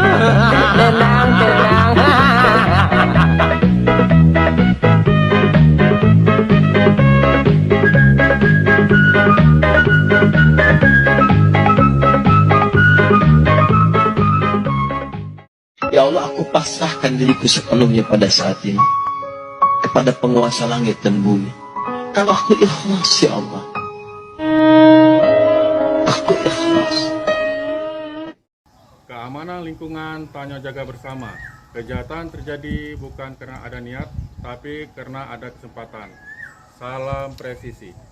Tenang, tenang. Ya Allah, aku pasrahkan diriku sepenuhnya pada saat ini kepada penguasa langit dan bumi. Kalau aku ikhlas, ya Allah, aku ikhlas. Keamanan lingkungan Tanyo jaga bersama. Kejahatan terjadi bukan karena ada niat, tapi karena ada kesempatan. Salam presisi.